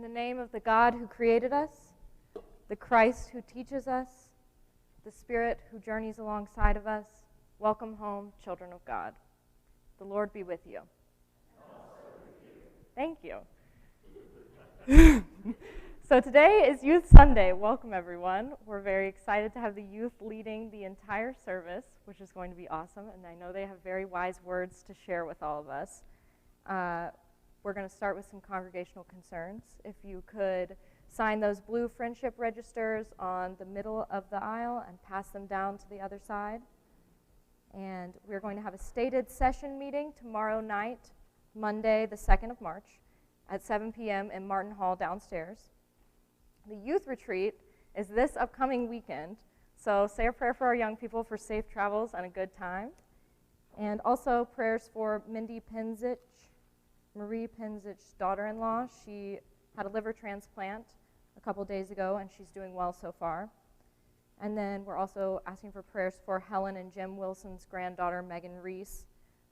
the name of the God who created us, the Christ who teaches us, the Spirit who journeys alongside of us, welcome home, children of God. The Lord be with you. Thank you. So today is Youth Sunday. Welcome, everyone. We're very excited to have the youth leading the entire service, which is going to be awesome, and I know they have very wise words to share with all of us. We're going to start with some congregational concerns. If you could sign those blue friendship registers on the middle of the aisle and pass them down to the other side. And we're going to have a stated session meeting tomorrow night, Monday, the 2nd of March, at 7 p.m. in Martin Hall downstairs. The youth retreat is this upcoming weekend, so say a prayer for our young people for safe travels and a good time. And also prayers for Marie Penzich's daughter-in-law. She had a liver transplant a couple days ago, and she's doing well so far. And then we're also asking for prayers for Helen and Jim Wilson's granddaughter, Megan Reese.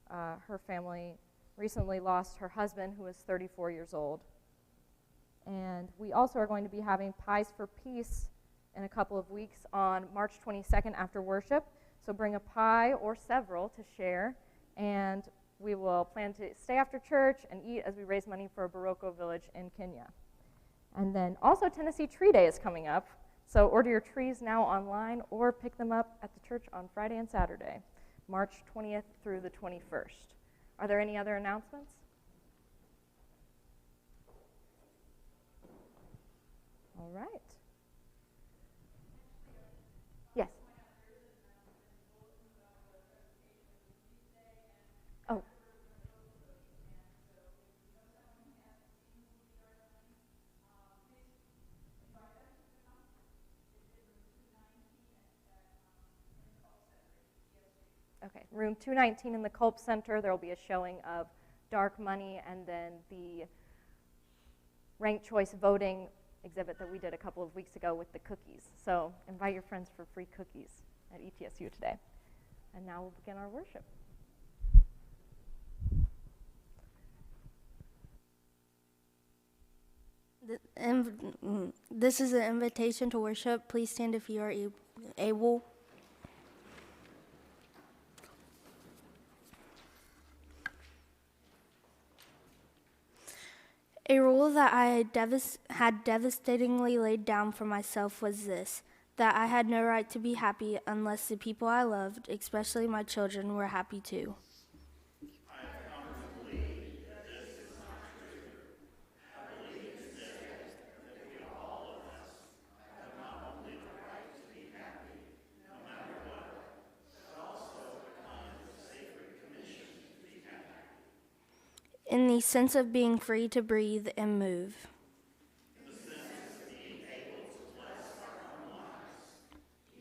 Her family recently lost her husband, who was 34 years old. And we also are going to be having Pies for Peace in a couple of weeks on March 22nd after worship. So bring a pie or several to share, and we will plan to stay after church and eat as we raise money for a Baroko village in Kenya. And then also Tennessee Tree Day is coming up, so order your trees now online or pick them up at the church on Friday and Saturday, March 20th through the 21st. Are there any other announcements? All right. Yes. Oh. Okay, room 219 in the Culp Center, there will be a showing of Dark Money and then the ranked choice voting exhibit that we did a couple of weeks ago with the cookies. So invite your friends for free cookies at ETSU today. And now we'll begin our worship. This is an invitation to worship. Please stand if you are able. A rule that I had devastatingly laid down for myself was this, that I had no right to be happy unless the people I loved, especially my children, were happy too. I have come to believe that this is not true. I believe instead that we all of us have not only the right to be happy, no matter what, but also a kind of sacred commission to be happy. In the sense of being free to breathe and move. In the sense of being able to bless our own lives,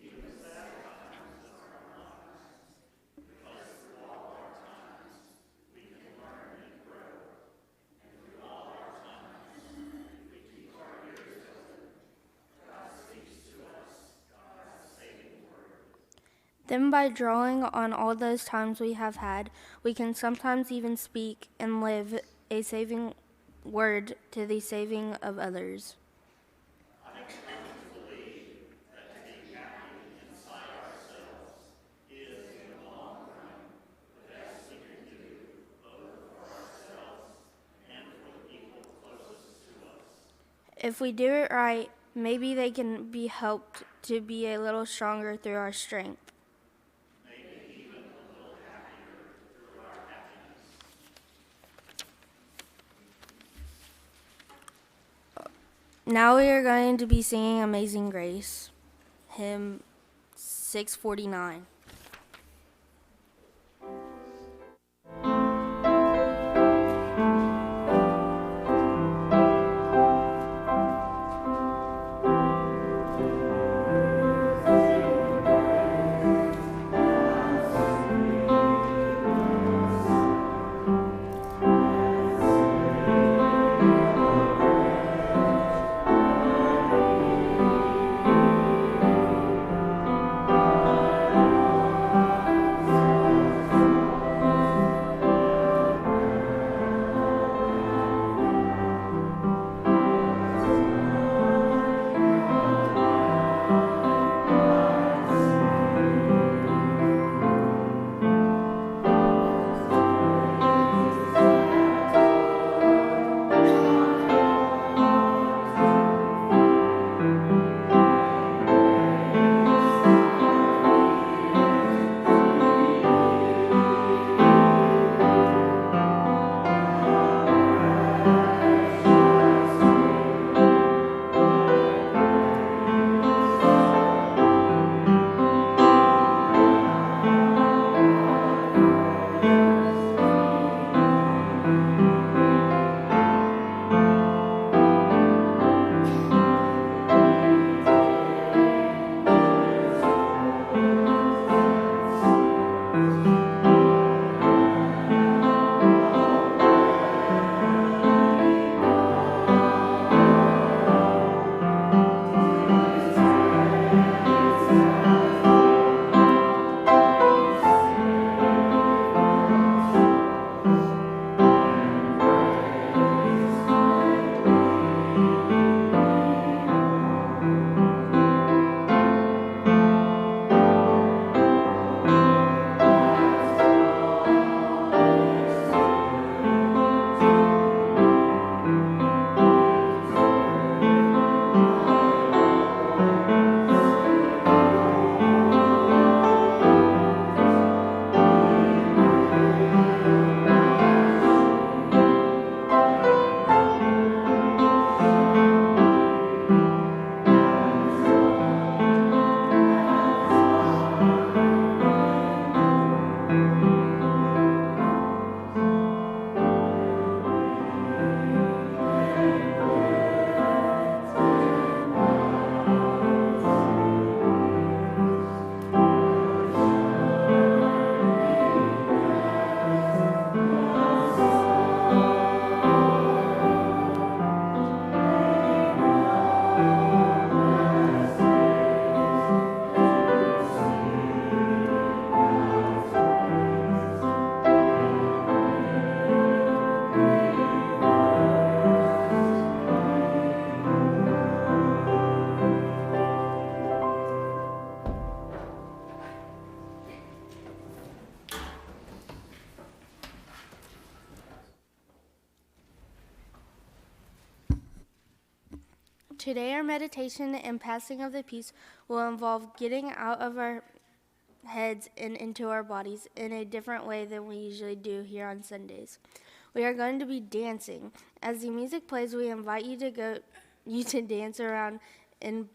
even sad times of our own lives, because through all our times we can learn and grow, and through all our times, if we keep our ears open, God speaks to us, God's saving word. Then by drawing on all those times we have had, we can sometimes even speak and live a saving word to the saving of others. I have come to believe that to be happy inside ourselves is, in the long run, the best we can do, both for ourselves and for the people closest to us. If we do it right, maybe they can be helped to be a little stronger through our strength. Maybe even a little happier through our happiness. Now we are going to be singing Amazing Grace, hymn 649. Today, our meditation and passing of the peace will involve getting out of our heads and into our bodies in a different way than we usually do here on Sundays. We are going to be dancing. As the music plays, we invite you to dance around in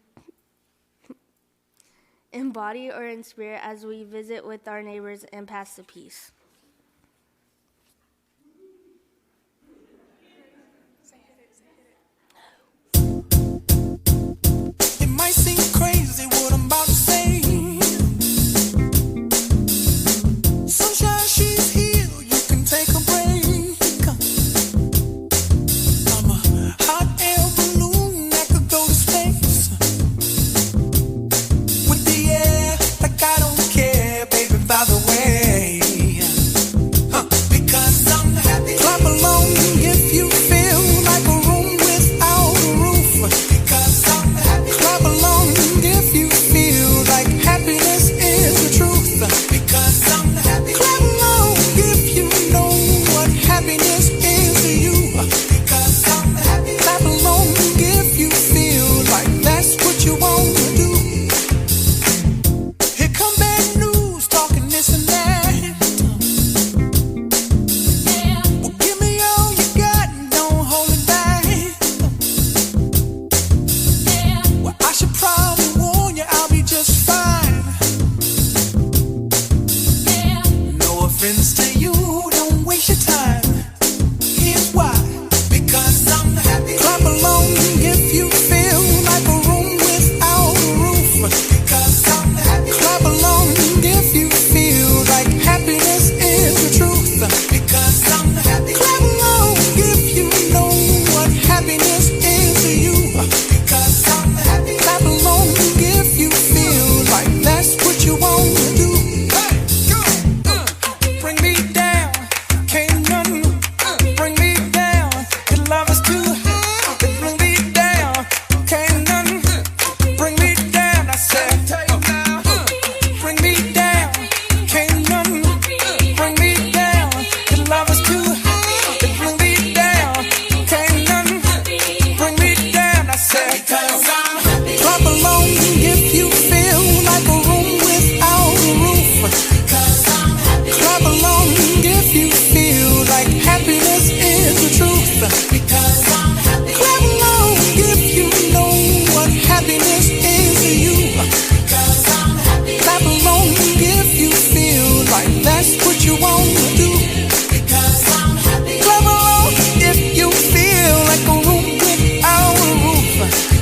body or in spirit as we visit with our neighbors and pass the peace. It might seem crazy what I'm about to say. Sunshine, she's here, you can take a break. I'm a hot air balloon that could go to space. With the air, like I don't care, baby, by the way. Because I'm happy. Clap along if you feel like a room without a roof. Because I'm happy. Clap along if you feel like happiness is the truth. Because I'm happy. Clap along if you know what happiness is to you. Because I'm happy. Clap along if you feel like that's what you want to do. Here come bad news, talking this and that. Well, give me all you got and don't hold it back. Well, I should probably warn you, I'll be just fine. No offense to you, don't waste your time. Here's why. Because I'm happy. Clap along if you feel like a room without a roof. Because I'm happy. Clap along if you feel like happiness is the truth. Because I'm happy. Clap along if you know what happiness is to you. Because I'm happy. Clap along if you feel like that's what you want to do. Bring me down, can't none bring me down. Your love is too high. Bring me down, can't none bring me down. I said, bring me down, can't none bring me down. Your love is too high. Bring me down, can't none bring me down. I said, clap along if you feel like a room without a roof. Clap along if you feel like happiness is the truth. Because I'm happy. Clap along if you know what happiness is to you. Because I'm happy. Clap along if you feel like that's what you want to do. Because I'm happy. Clap along if you feel like a room without a roof.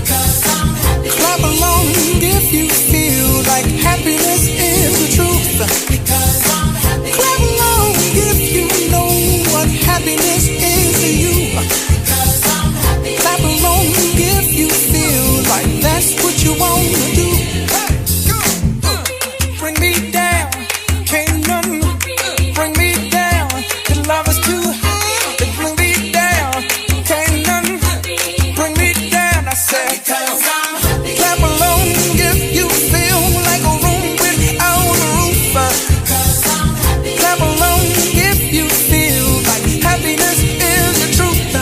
Because I'm happy. Clap along if you feel like happiness is the truth. Because I'm happy. Clap along if you know what happiness is to you. Because I'm happy. Clap along if you feel like that's what you want to do. Bring me down, can't none bring me down. Your love is too high. Bring me down, can't none bring me down. I said, clap along if you feel like a room without a roof. Clap along if you feel like happiness is the truth.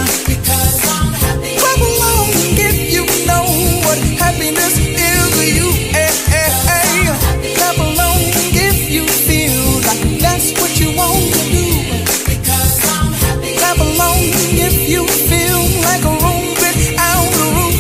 Clap along if you know what happiness is to you. Clap along if you feel like that's what you want to do. Clap along if you feel like a room without a roof.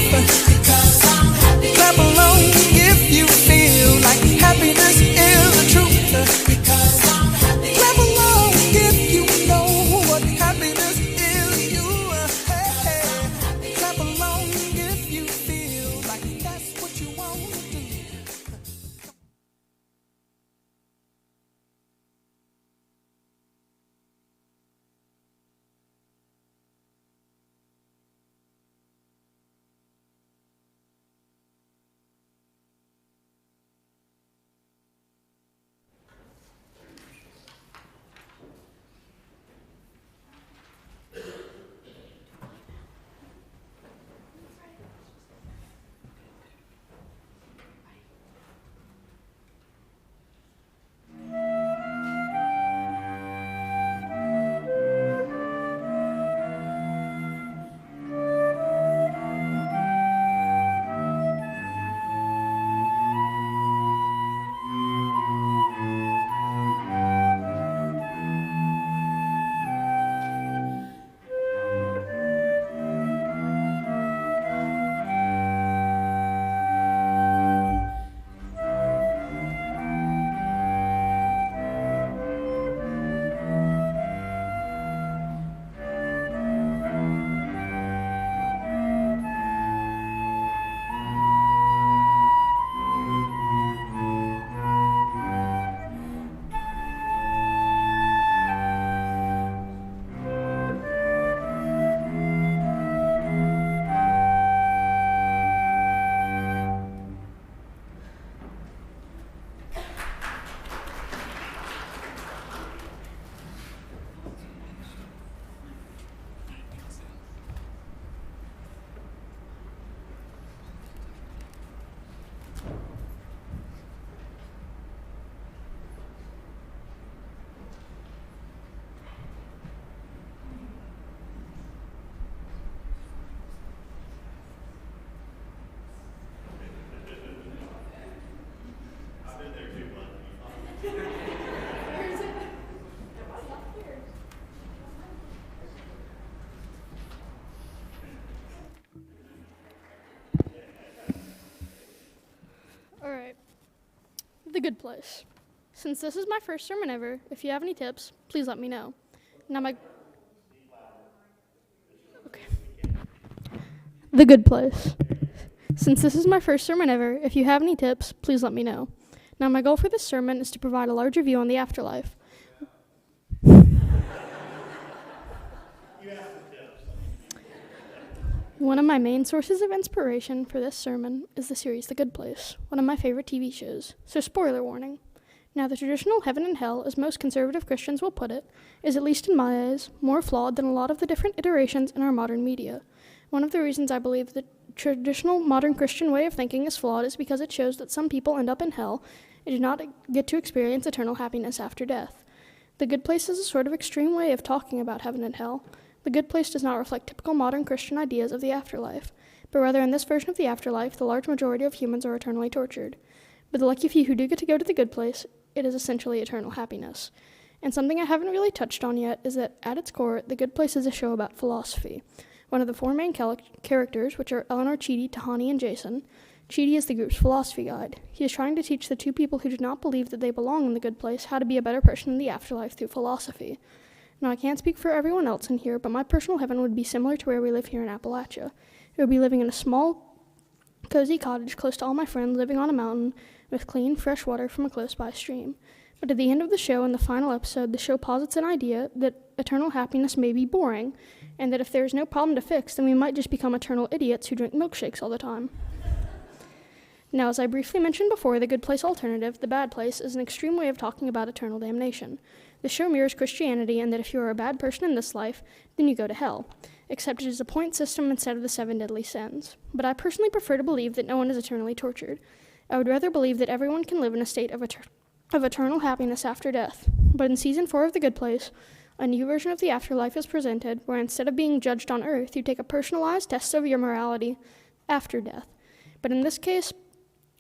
The Good Place. Since this is my first sermon ever, if you have any tips, please let me know. Now my... Okay. The Good Place. Since this is my first sermon ever, if you have any tips, please let me know. Now my goal for this sermon is to provide a larger view on the afterlife. One of my main sources of inspiration for this sermon is the series The Good Place, one of my favorite TV shows. So spoiler warning. Now the traditional heaven and hell, as most conservative Christians will put it, is, at least in my eyes, more flawed than a lot of the different iterations in our modern media. One of the reasons I believe the traditional modern Christian way of thinking is flawed is because it shows that some people end up in hell and do not get to experience eternal happiness after death. The Good Place is a sort of extreme way of talking about heaven and hell. The Good Place does not reflect typical modern Christian ideas of the afterlife, but rather in this version of the afterlife, the large majority of humans are eternally tortured. But the lucky few who do get to go to the Good Place, it is essentially eternal happiness. And something I haven't really touched on yet is that at its core, The Good Place is a show about philosophy. One of the four main characters, which are Eleanor, Chidi, Tahani, and Jason, Chidi is the group's philosophy guide. He is trying to teach the two people who do not believe that they belong in the Good Place how to be a better person in the afterlife through philosophy. Now, I can't speak for everyone else in here, but my personal heaven would be similar to where we live here in Appalachia. It would be living in a small, cozy cottage close to all my friends, living on a mountain with clean, fresh water from a close-by stream. But at the end of the show, in the final episode, the show posits an idea that eternal happiness may be boring, and that if there is no problem to fix, then we might just become eternal idiots who drink milkshakes all the time. Now, as I briefly mentioned before, the Good Place alternative, the Bad Place, is an extreme way of talking about eternal damnation. The show mirrors Christianity in that if you are a bad person in this life, then you go to hell, except it is a point system instead of the 7 deadly sins. But I personally prefer to believe that no one is eternally tortured. I would rather believe that everyone can live in a state of eternal happiness after death. But in Season 4 of The Good Place, a new version of the afterlife is presented, where instead of being judged on Earth, you take a personalized test of your morality after death. But in this case,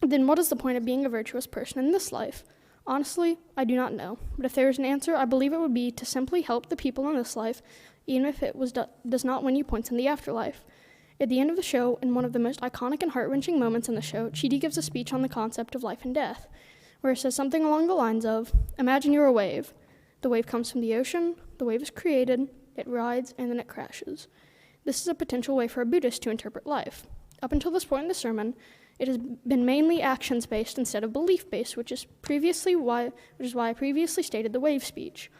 then what is the point of being a virtuous person in this life? Honestly, I do not know. But if there is an answer, I believe it would be to simply help the people in this life, even if it does not win you points in the afterlife. At the end of the show, in one of the most iconic and heart-wrenching moments in the show, Chidi gives a speech on the concept of life and death, where it says something along the lines of, imagine you're a wave. The wave comes from the ocean, the wave is created, it rides, and then it crashes. This is a potential way for a Buddhist to interpret life. Up until this point in the sermon, it has been mainly actions-based instead of belief-based, which is why I previously stated the wave speech.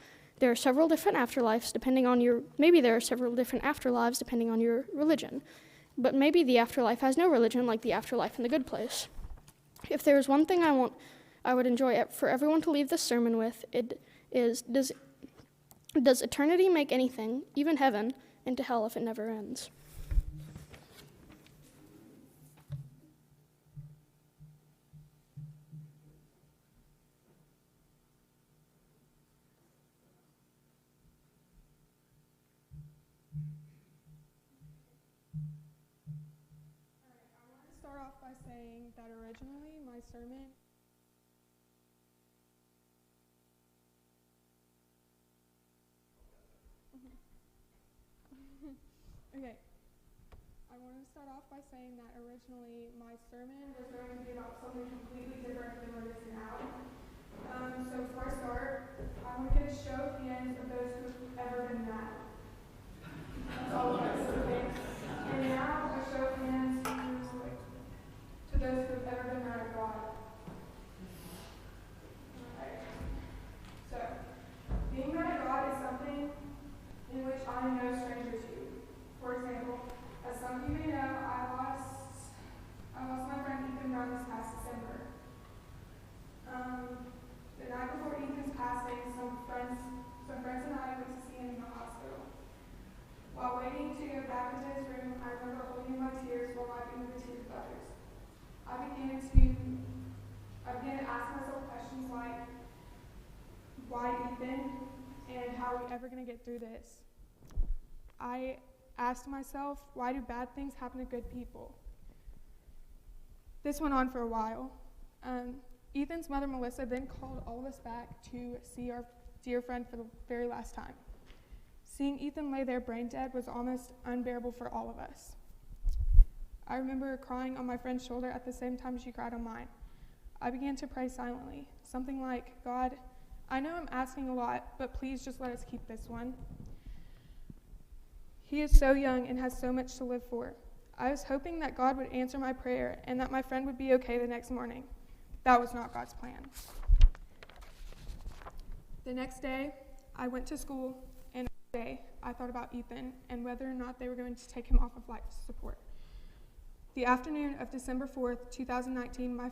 There are several different afterlives depending on your religion. But maybe the afterlife has no religion like the afterlife in The Good Place. If there is one thing I would enjoy for everyone to leave this sermon with, it is, does eternity make anything, even heaven, into hell if it never ends? Start off by saying that originally my sermon okay. I want to start off by saying that originally my sermon was going to be about something completely different than what it is now. So before I start, I want to get a show of hands of those who've ever been mad. That's all of us, okay? And now a show of hands to those who have ever been mad at God. Okay. So, being mad at God is something in which I am no stranger to. For example, as some of you may know, I lost my friend Ethan Brown this past December. The night before Ethan's passing, some friends and I went to see him in the hospital. While waiting to go back into his room, I remember holding my tears while wiping the tears of others. I began to ask myself questions like, why Ethan, and how are we ever going to get through this? I asked myself, why do bad things happen to good people? This went on for a while. Ethan's mother, Melissa, then called all of us back to see our dear friend for the very last time. Seeing Ethan lay there brain dead was almost unbearable for all of us. I remember crying on my friend's shoulder at the same time she cried on mine. I began to pray silently, something like, God, I know I'm asking a lot, but please just let us keep this one. He is so young and has so much to live for. I was hoping that God would answer my prayer and that my friend would be okay the next morning. That was not God's plan. The next day, I went to school, and every day I thought about Ethan and whether or not they were going to take him off of life support. The afternoon of December 4th, 2019, my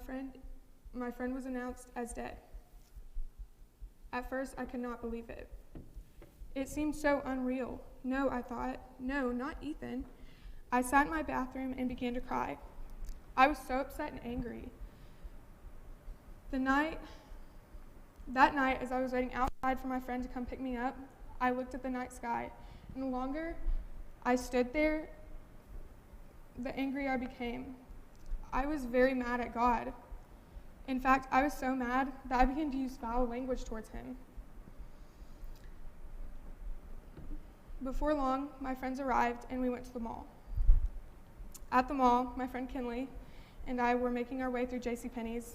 friend was announced as dead. At first, I could not believe it. It seemed so unreal. No, I thought, no, not Ethan. I sat in my bathroom and began to cry. I was so upset and angry. That night, as I was waiting outside for my friend to come pick me up, I looked at the night sky, and the longer I stood there, the angrier I became. I was very mad at God. In fact, I was so mad that I began to use foul language towards him. Before long, my friends arrived and we went to the mall. At the mall, my friend Kinley and I were making our way through JCPenney's.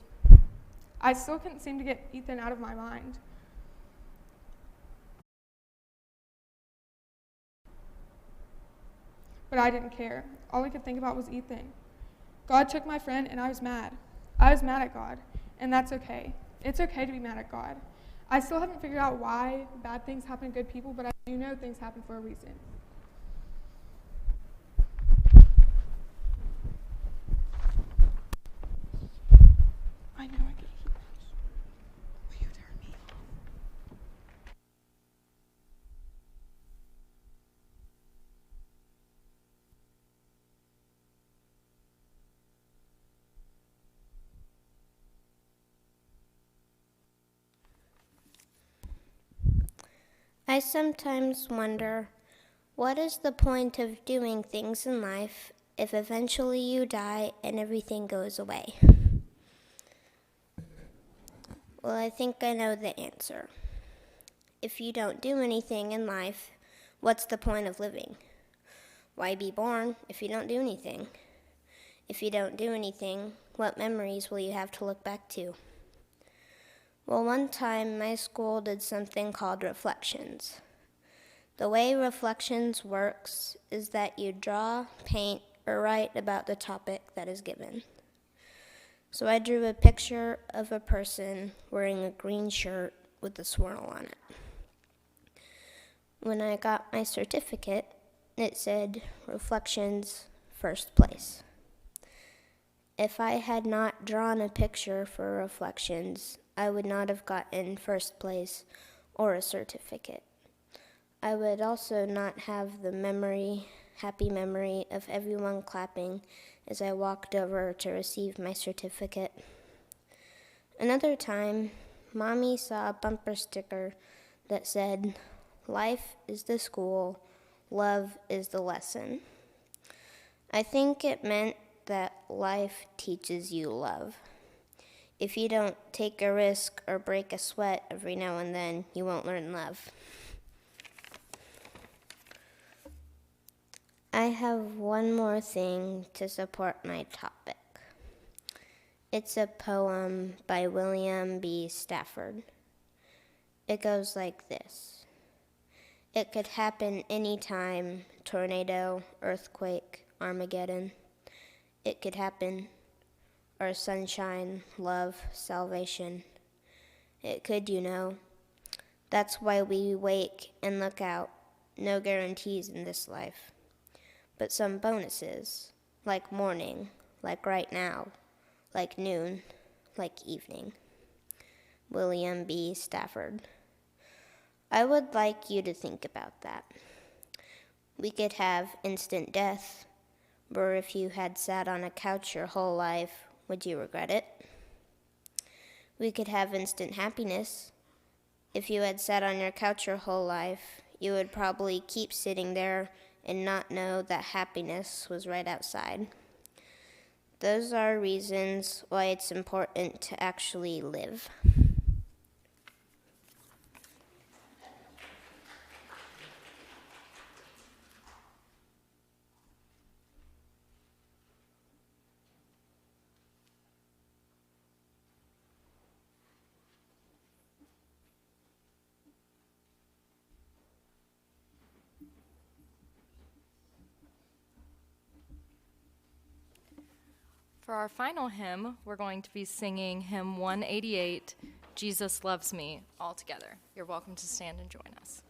I still couldn't seem to get Ethan out of my mind. But I didn't care. All I could think about was Ethan. God took my friend and I was mad. I was mad at God, and that's okay. It's okay to be mad at God. I still haven't figured out why bad things happen to good people, but I do know things happen for a reason. I know I can hear this. Will you turn me off? I sometimes wonder, what is the point of doing things in life if eventually you die and everything goes away? Well, I think I know the answer. If you don't do anything in life, what's the point of living? Why be born if you don't do anything? If you don't do anything, what memories will you have to look back to? Well, one time my school did something called reflections. The way reflections works is that you draw, paint, or write about the topic that is given. So I drew a picture of a person wearing a green shirt with a swirl on it. When I got my certificate, it said Reflections, first place. If I had not drawn a picture for Reflections, I would not have gotten first place or a certificate. I would also not have the happy memory of everyone clapping as I walked over to receive my certificate. Another time, Mommy saw a bumper sticker that said, "Life is the school, love is the lesson." I think it meant that life teaches you love. If you don't take a risk or break a sweat every now and then, you won't learn love. I have one more thing to support my topic. It's a poem by William B. Stafford. It goes like this. It could happen anytime, tornado, earthquake, Armageddon. It could happen, or sunshine, love, salvation. It could, you know. That's why we wake and look out. No guarantees in this life, but some bonuses, like morning, like right now, like noon, like evening. William B. Stafford. I would like you to think about that. We could have instant death, or if you had sat on a couch your whole life, would you regret it? We could have instant happiness. If you had sat on your couch your whole life, you would probably keep sitting there and not know that happiness was right outside. Those are reasons why it's important to actually live. For our final hymn, we're going to be singing hymn 188, Jesus Loves Me, all together. You're welcome to stand and join us.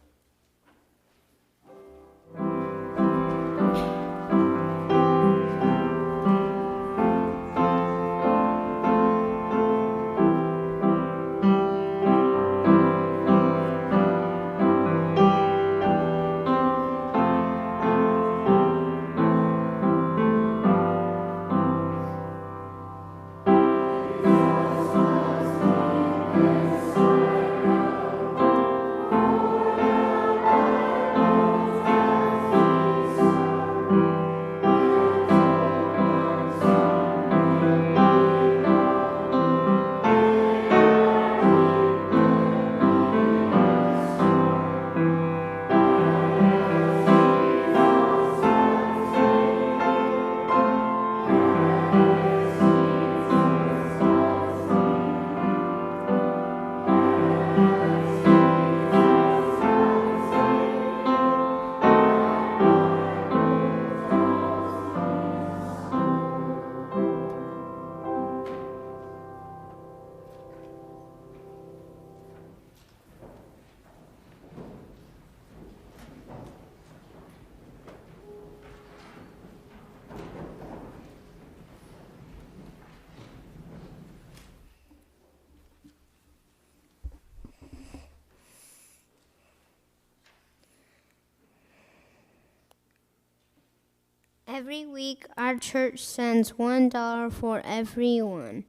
Every week, our church sends $1 for everyone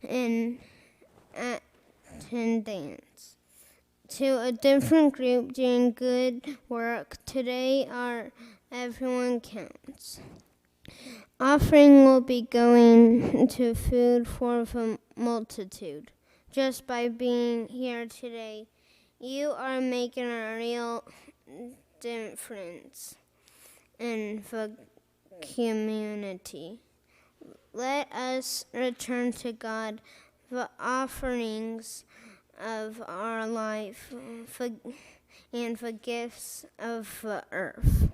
in attendance to a different group doing good work. Today, our everyone counts. Offering will be going to food for the multitude. Just by being here today, you are making a real difference in the community. Let us return to God the offerings of our life and the gifts of the earth.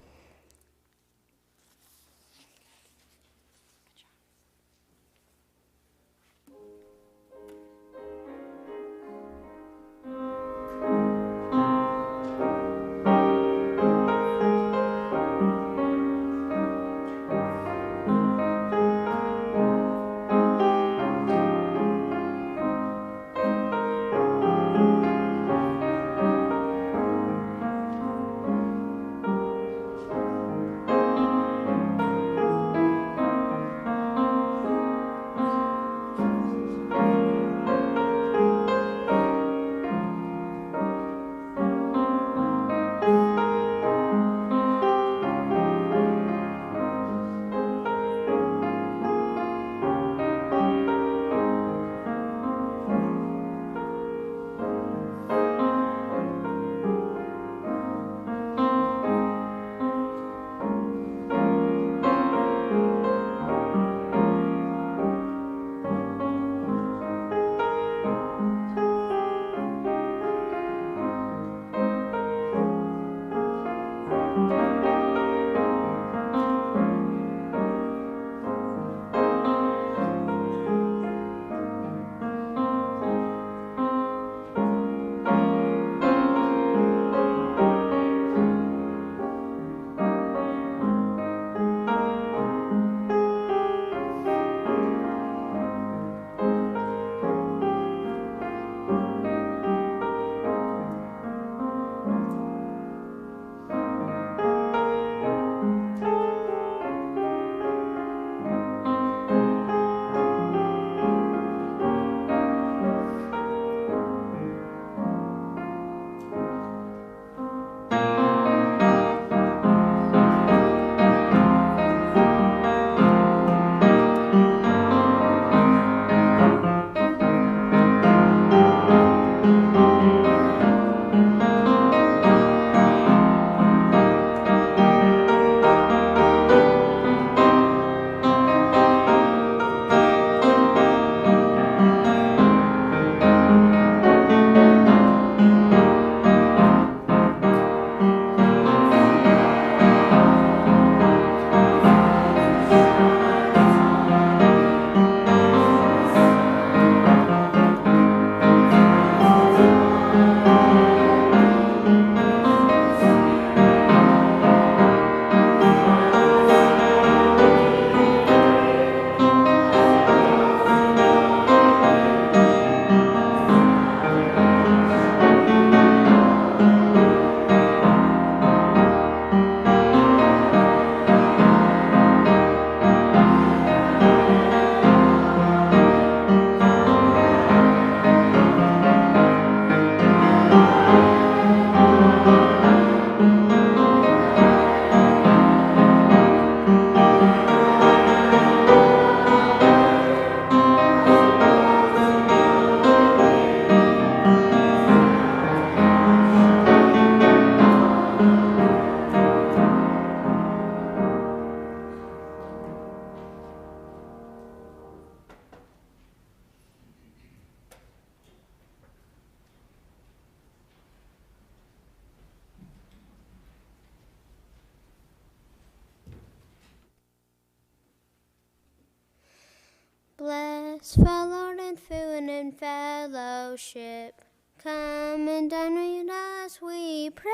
hearts fell out in food and fellowship. Come and dine with us, we pray.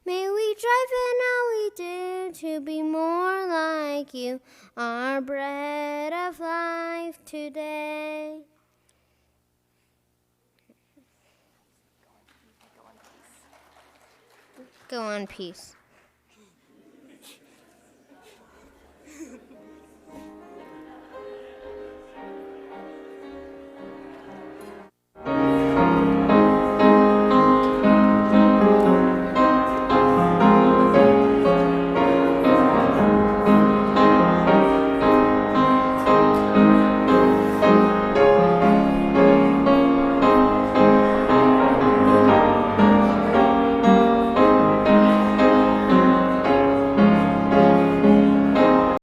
May we strive in all we do to be more like you, our bread of life today. Go on, peace.